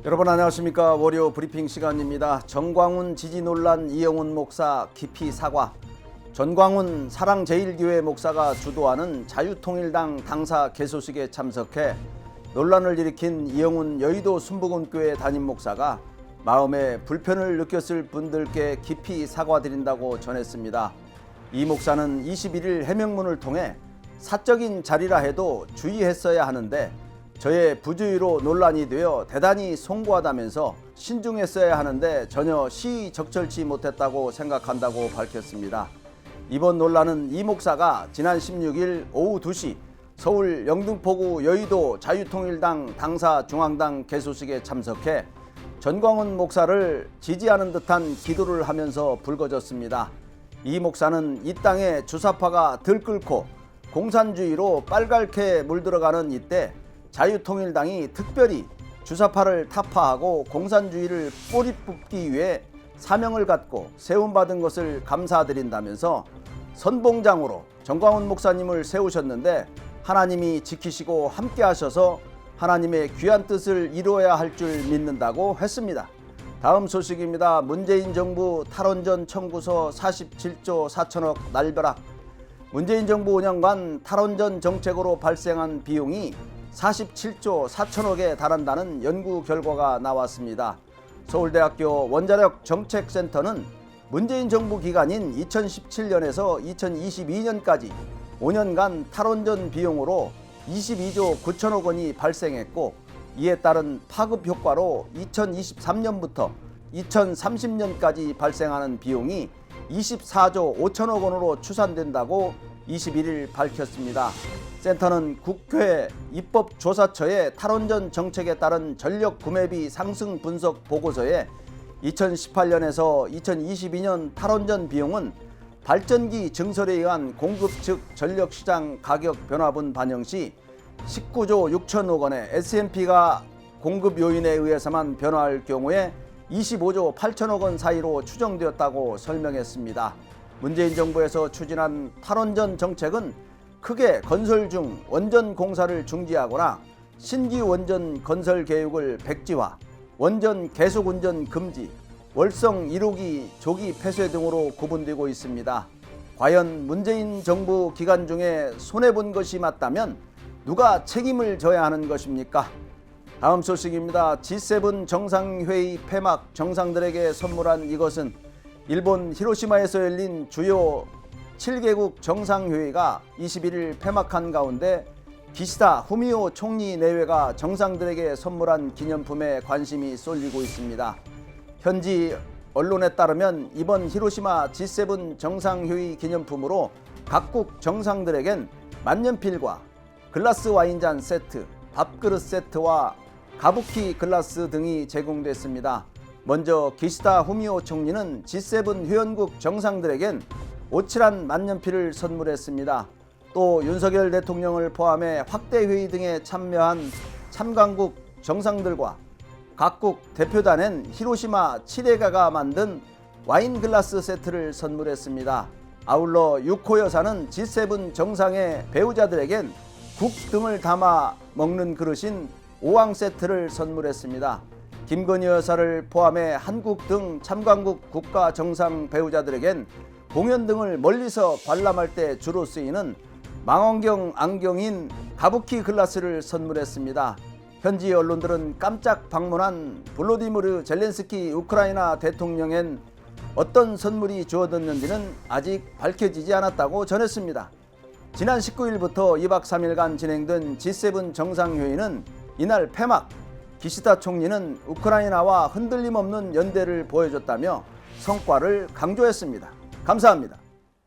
여러분 안녕하십니까. 월요 브리핑 시간입니다. 정광훈 지지 논란 이영훈 목사 깊이 사과. 전광훈 사랑제일교회 목사가 주도하는 자유통일당 당사 개소식에 참석해 논란을 일으킨 이영훈 여의도 순복음교회 담임 목사가 마음에 불편을 느꼈을 분들께 깊이 사과드린다고 전했습니다. 이 목사는 21일 해명문을 통해 사적인 자리라 해도 주의했어야 하는데 저의 부주의로 논란이 되어 대단히 송구하다면서 신중했어야 하는데 전혀 시의적절치 못했다고 생각한다고 밝혔습니다. 이번 논란은 이 목사가 지난 16일 오후 2시 서울 영등포구 여의도 자유통일당 당사 중앙당 개소식에 참석해 전광훈 목사를 지지하는 듯한 기도를 하면서 불거졌습니다. 이 목사는 이 땅에 주사파가 들끓고 공산주의로 빨갛게 물들어가는 이때 자유통일당이 특별히 주사파를 타파하고 공산주의를 뿌리 뽑기 위해 사명을 갖고 세움받은 것을 감사드린다면서 선봉장으로 전광훈 목사님을 세우셨는데 하나님이 지키시고 함께 하셔서 하나님의 귀한 뜻을 이루어야 할 줄 믿는다고 했습니다. 다음 소식입니다. 문재인 정부 탈원전 청구서 47조 4천억 날벼락. 문재인 정부 5년간 탈원전 정책으로 발생한 비용이 47조 4천억에 달한다는 연구 결과가 나왔습니다. 서울대학교 원자력 정책센터는 문재인 정부 기간인 2017년에서 2022년까지 5년간 탈원전 비용으로 22조 9천억 원이 발생했고 이에 따른 파급 효과로 2023년부터 2030년까지 발생하는 비용이 24조 5천억 원으로 추산된다고 21일 밝혔습니다. 센터는 국회 입법조사처의 탈원전 정책에 따른 전력 구매비 상승 분석 보고서에 2018년에서 2022년 탈원전 비용은 발전기 증설에 의한 공급 즉 전력시장 가격 변화분 반영 시 19조 6천억 원의 S&P가 공급 요인에 의해서만 변화할 경우에 25조 8천억 원 사이로 추정되었다고 설명했습니다. 문재인 정부에서 추진한 탈원전 정책은 크게 건설 중 원전 공사를 중지하거나 신규 원전 건설 계획을 백지화, 원전 계속 운전 금지, 월성 1호기 조기 폐쇄 등으로 구분되고 있습니다. 과연 문재인 정부 기간 중에 손해본 것이 맞다면 누가 책임을 져야 하는 것입니까? 다음 소식입니다. G7 정상회의 폐막 정상들에게 선물한 이것은 일본 히로시마에서 열린 주요 7개국 정상회의가 21일 폐막한 가운데 기시다 후미오 총리 내외가 정상들에게 선물한 기념품에 관심이 쏠리고 있습니다. 현지 언론에 따르면 이번 히로시마 G7 정상회의 기념품으로 각국 정상들에겐 만년필과 글라스 와인잔 세트, 밥그릇 세트와 가부키 글라스 등이 제공됐습니다. 먼저 기시다 후미오 총리는 G7 회원국 정상들에겐 오칠한 만년필을 선물했습니다. 또 윤석열 대통령을 포함해 확대회의 등에 참여한 참관국 정상들과 각국 대표단엔 히로시마 7회가가 만든 와인 글라스 세트를 선물했습니다. 아울러 유코 여사는 G7 정상의 배우자들에겐 국 등을 담아 먹는 그릇인 오왕 세트를 선물했습니다. 김건희 여사를 포함해 한국 등 참관국 국가 정상 배우자들에겐 공연 등을 멀리서 관람할 때 주로 쓰이는 망원경 안경인 가부키 글라스를 선물했습니다. 현지 언론들은 깜짝 방문한 볼로디미르 젤렌스키 우크라이나 대통령엔 어떤 선물이 주어졌는지는 아직 밝혀지지 않았다고 전했습니다. 지난 19일부터 2박 3일간 진행된 G7 정상회의는 이날 폐막, 기시다 총리는 우크라이나와 흔들림 없는 연대를 보여줬다며 성과를 강조했습니다. 감사합니다.